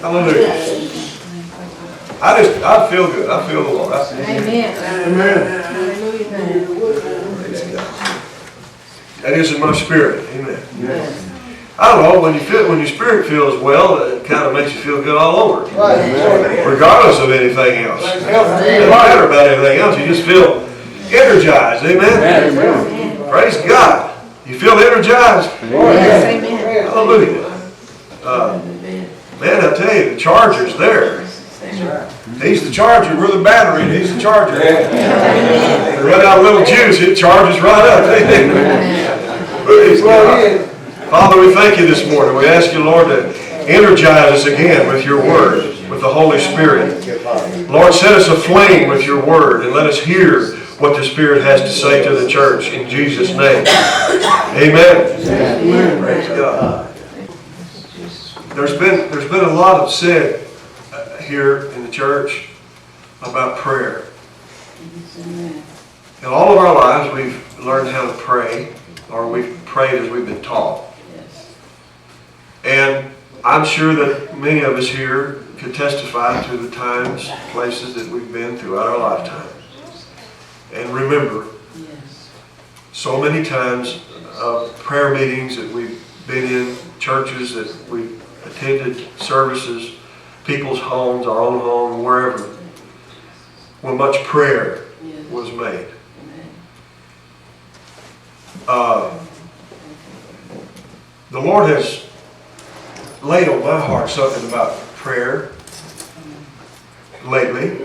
Hallelujah. I feel good. I feel the Lord. Amen. Amen. Hallelujah. Praise God. That is in my spirit. Amen. Yes. I don't know, when your spirit feels well, it kind of makes you feel good all over. Regardless of anything else. It doesn't matter about anything else. You just feel energized. Amen? Amen. Praise God. You feel energized? Yes, amen. Hallelujah. Man, I tell you, the charger's there. He's the charger. We're the battery, and he's the charger. You run out a little juice, it charges right up. Praise God. Father, we thank you this morning. We ask you, Lord, to energize us again with your word, with the Holy Spirit. Lord, set us aflame with your word and let us hear what the Spirit has to say to the church in Jesus' name. Amen. Praise God. There's been a lot of said here in the church about prayer. In all of our lives, we've learned how to pray, or we've prayed as we've been taught. And I'm sure that many of us here could testify to the times, places that we've been throughout our lifetime. And remember, so many times of prayer meetings that we've been in, churches that we've attended, services, people's homes, our own home, wherever, when much prayer was made. The Lord has laid on my heart something about prayer lately,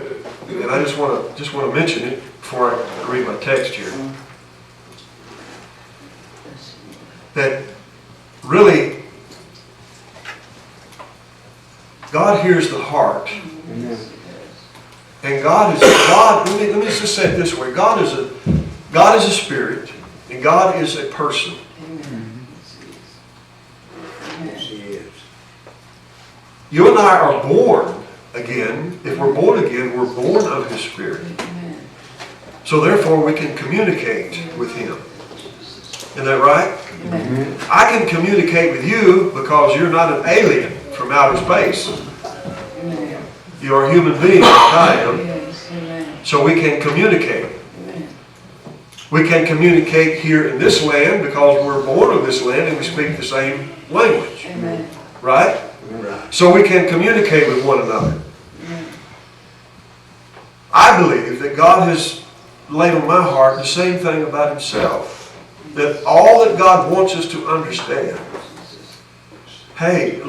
and I just want to mention it before I read my text here. That really, God hears the heart, and God. Let me just say it this way: God is a spirit, and God is a person. You and I are born again. If we're born again, we're born of His Spirit. So therefore, we can communicate with Him. Isn't that right? Amen. I can communicate with you because you're not an alien from outer space. You are a human being, like I am. So we can communicate. We can communicate here in this land because we're born of this land and we speak the same language. Right? So we can communicate with one another. I believe that God has laid on my heart the same thing about Himself. That all that God wants us to understand. Hey,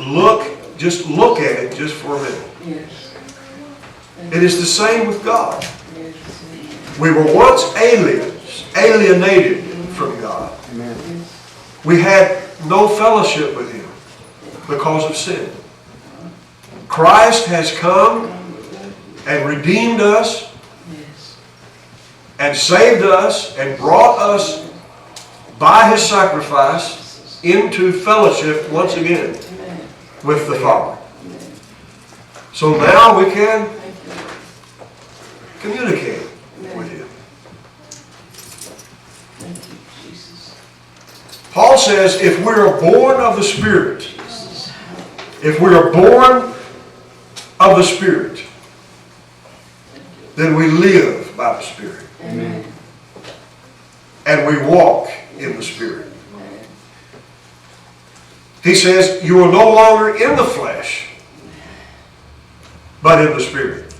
just look at it just for a minute. It is the same with God. We were once aliens, alienated from God. We had no fellowship with Him because of sin. Christ has come and redeemed us and saved us and brought us by His sacrifice into fellowship once again with the Father. So now we can communicate with Him. Paul says if we are born of the Spirit, if we are born of the Spirit, then we live by the Spirit. Amen. And we walk in the Spirit. He says you are no longer in the flesh, but in the Spirit.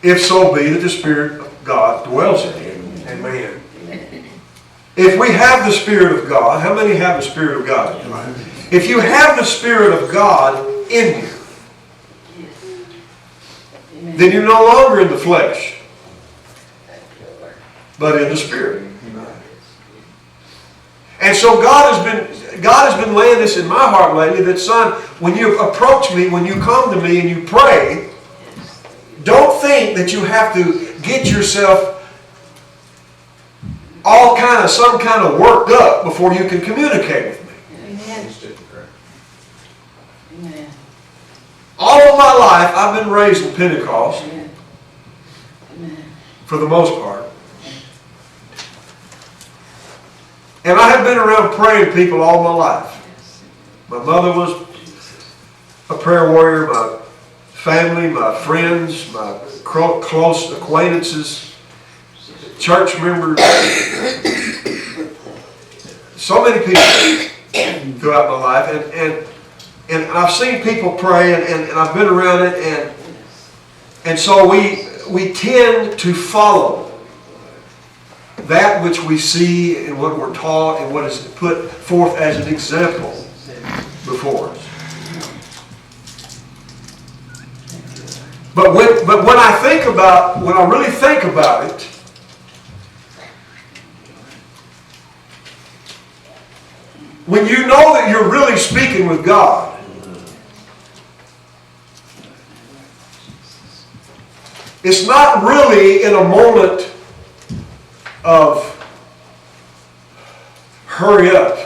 If so be that the Spirit of God dwells in you. Amen. If we have the Spirit of God, how many have the Spirit of God in your life? If you have the Spirit of God in you, then you're no longer in the flesh, but in the Spirit. And so God has been laying this in my heart lately that, son, when you approach me, when you come to me and you pray, don't think that you have to get yourself some kind of worked up before you can communicate with me. Amen. Amen. All of my life, I've been raised in Pentecost, for the most part. And I have been around praying people all my life. My mother was prayer warrior, my family, my friends, my close acquaintances, church members, so many people throughout my life, and I've seen people pray, and I've been around it, and so we tend to follow that which we see and what we're taught and what is put forth as an example before us. But when I really think about it, when you know that you're really speaking with God, it's not really in a moment of hurry up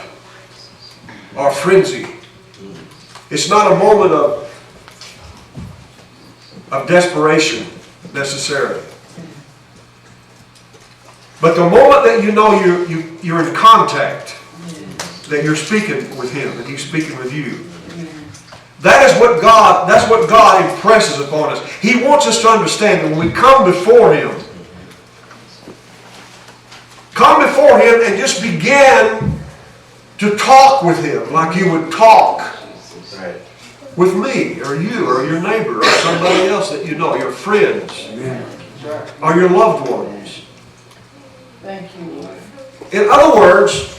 or frenzy. It's not a moment of desperation necessarily. But the moment that you know you're in contact, that you're speaking with Him and He's speaking with you, that's what God impresses upon us. He wants us to understand that when we come before Him and just begin to talk with Him like you would talk with me or you or your neighbor or somebody else that you know, your friends or your loved ones. Thank you, Lord. In other words,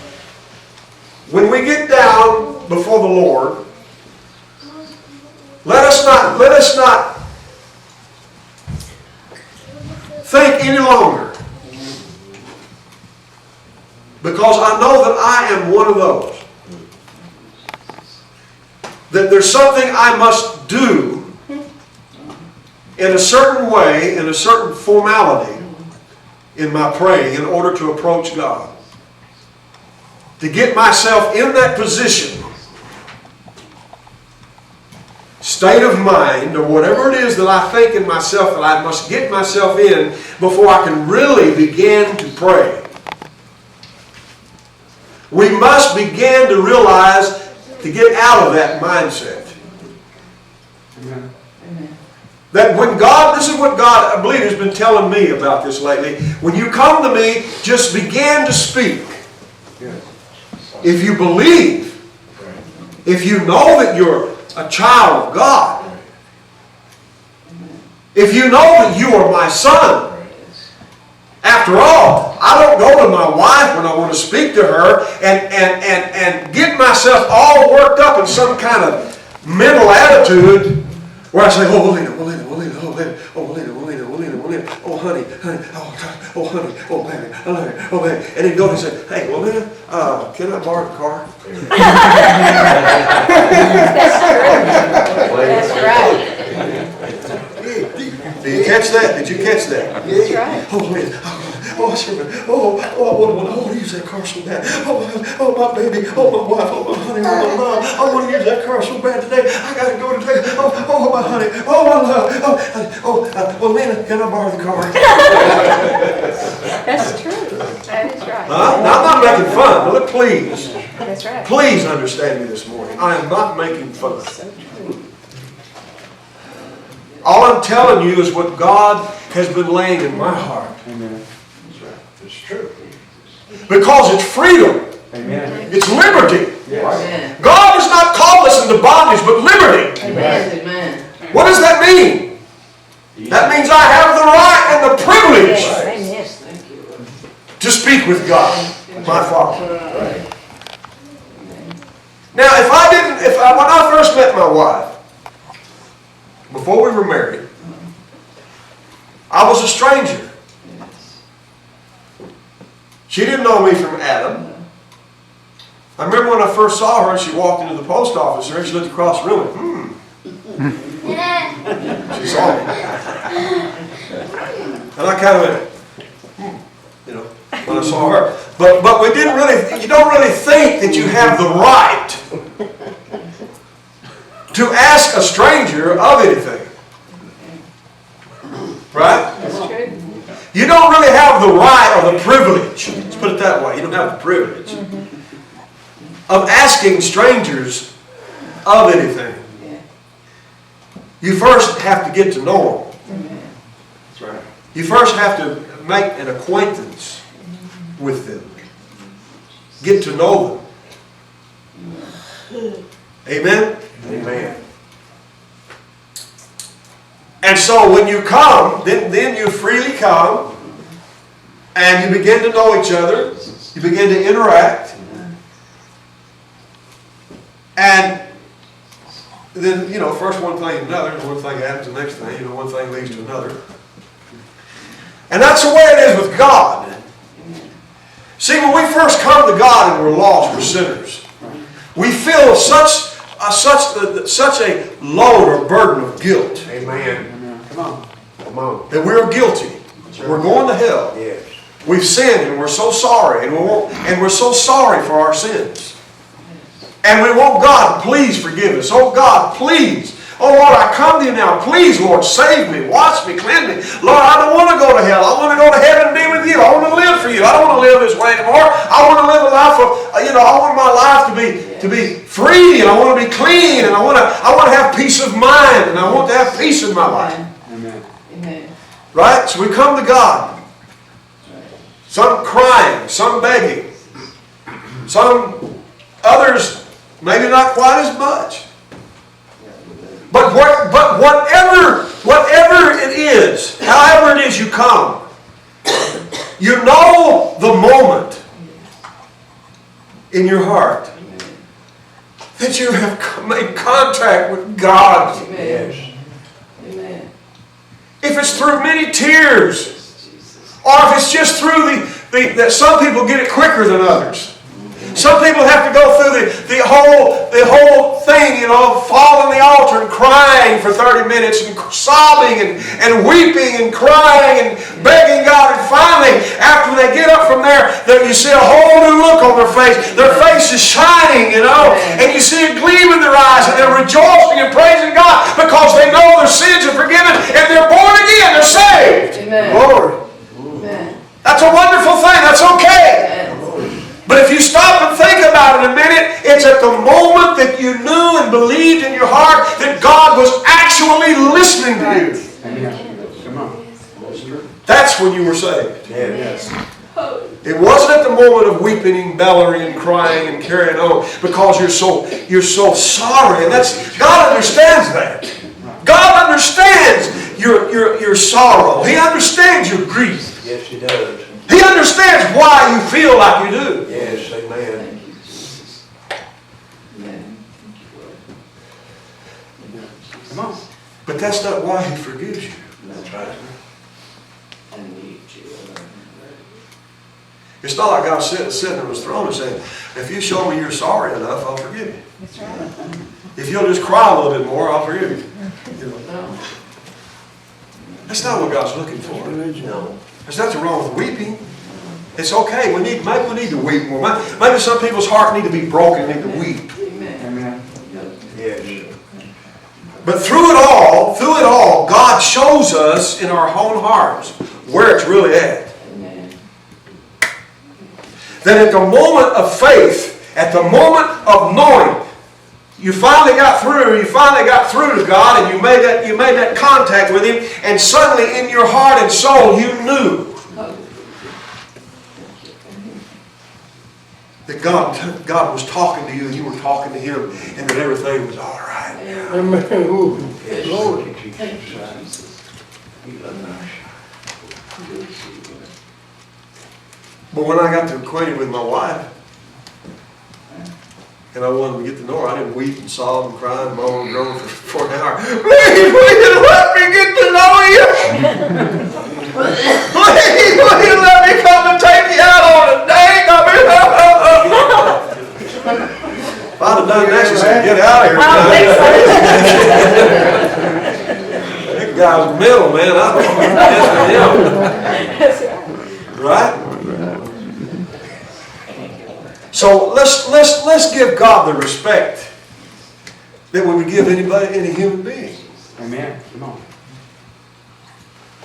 when we get down before the Lord, let us not think any longer, because I know that I am one of those. That there's something I must do in a certain way, in a certain formality in my praying in order to approach God. To get myself in that position, state of mind, or whatever it is that I think in myself that I must get myself in before I can really begin to pray. We must begin to realize to get out of that mindset. Amen. That when God, this is what God, I believe, has been telling me about this lately. When you come to me, just begin to speak. If you believe, if you know that you're a child of God, if you know that you are my son, after all, I don't go to my wife when I want to speak to her and get myself all worked up in some kind of mental attitude where I say, oh, Lena, oh, Lena, oh, Lena, oh, Lena, oh, Lena, oh, Lena, oh, Lena, oh, Lena, oh, honey, honey, oh, God, oh, honey, oh, baby, oh, baby, oh, baby. And then go and say, hey, well, Lena, can I borrow the car? That's right. Did you catch that? Did you catch that? That's right. Oh, Lena, oh, sure, oh, I want to use that car so bad. Oh, my baby, oh, my wife, oh, my honey, oh, my love. I want to use that car so bad today. I got to go today. Oh, my honey, oh, my love. Well, Lena, can I borrow the car? That's true. That is right. Now, I'm not making fun. Look, please. That's right. Please understand me this morning. I am not making fun. So true. All I'm telling you is what God has been laying in my heart. Amen. It's true. Because it's freedom. Amen. It's liberty. Amen. God has not called us into bondage, but liberty. Amen. Amen. What does that mean? That means I have the right and the privilege Yes. Thank you. to speak with God, my Father. Now, when I first met my wife, before we were married, I was a stranger. She didn't know me from Adam. I remember when I first saw her, she walked into the post office and she looked across the room and she saw me. And I kind of went, when I saw her. But we didn't really, you don't really think that you have the right to ask a stranger of anything. Right? That's true. You don't really have the right or the privilege, let's put it that way, you don't have the privilege of asking strangers of anything. Yeah. You first have to get to know them. Amen. That's right. You first have to make an acquaintance with them. Get to know them. Amen? Amen. And so when you come, then you freely come and you begin to know each other. You begin to interact. And then, first one thing and another, one thing happens, the next thing, one thing leads to another. And that's the way it is with God. See, when we first come to God and we're lost, we're sinners, we feel such a load or burden of guilt. Amen. Come on. Come on. That we're guilty. We're going to hell. Yes. We've sinned and we're so sorry. And we're so sorry for our sins. And we want God, please forgive us. Oh God, please. Oh Lord, I come to you now. Please, Lord, save me, wash me, cleanse me. Lord, I don't want to go to hell. I want to go to heaven and be with you. I want to live for you. I don't want to live this way anymore. I want to live a life of, I want my life to be free, and I want to be clean, and I want to have peace of mind, and I want to have peace in my life. Amen. Amen. Right? So we come to God. Some crying, some begging, some others maybe not quite as much. But whatever it is, however it is you come, you know the moment in your heart that you have made contact with God. Amen. Yes. Amen. If it's through many tears, or if it's just through that some people get it quicker than others. Some people have to go through the whole thing, fall on the altar and crying for 30 minutes and sobbing and weeping and crying and begging God. And finally, after they get up from there, you see a whole new look on their face. Their face is shining, and you see a gleam in their eyes, and they're rejoicing and praising God because they know their sins are forgiven and they're born again. They're saved. Amen. Lord. Amen. That's a wonderful thing. That's okay. Amen. But if you stop and think about it a minute, it's at the moment that you knew and believed in your heart that God was actually listening to you. Amen. Come on. That's true. That's when you were saved. Yes. It wasn't at the moment of weeping and bellowing and crying and carrying on because you're so sorry. And God understands that. God understands your sorrow. He understands your grief. Yes, He does. He understands why you feel like you do. Yes, amen. Amen. Come on. But that's not why He forgives you. That's right. It's not like God sitting on His throne and saying, if you show me you're sorry enough, I'll forgive you. That's right. If you'll just cry a little bit more, I'll forgive you. No. That's not what God's looking for. No. There's nothing wrong with weeping. It's okay. Maybe we need to weep more. Maybe some people's hearts need to be broken, need to weep. Amen. Amen. Yes. But through it all, God shows us in our own hearts where it's really at. Amen. That at the moment of faith, at the moment of knowing, you finally got through to God, and you made that contact with Him, and suddenly in your heart and soul you knew that God was talking to you and you were talking to Him, and that everything was all right. Amen. Yes. Lord. Thank you, Jesus. But when I got acquainted with my wife, and I wanted to get to know her, I didn't weep and sob and cry and moan and groan for an hour. Please, will you let me get to know you? Please, will you let me come and take you out on a date? If I'd have done that, she said, get out of here. That guy's middle, man. I don't mess with him. Right? So let's give God the respect that we would give any human being. Amen. Come on.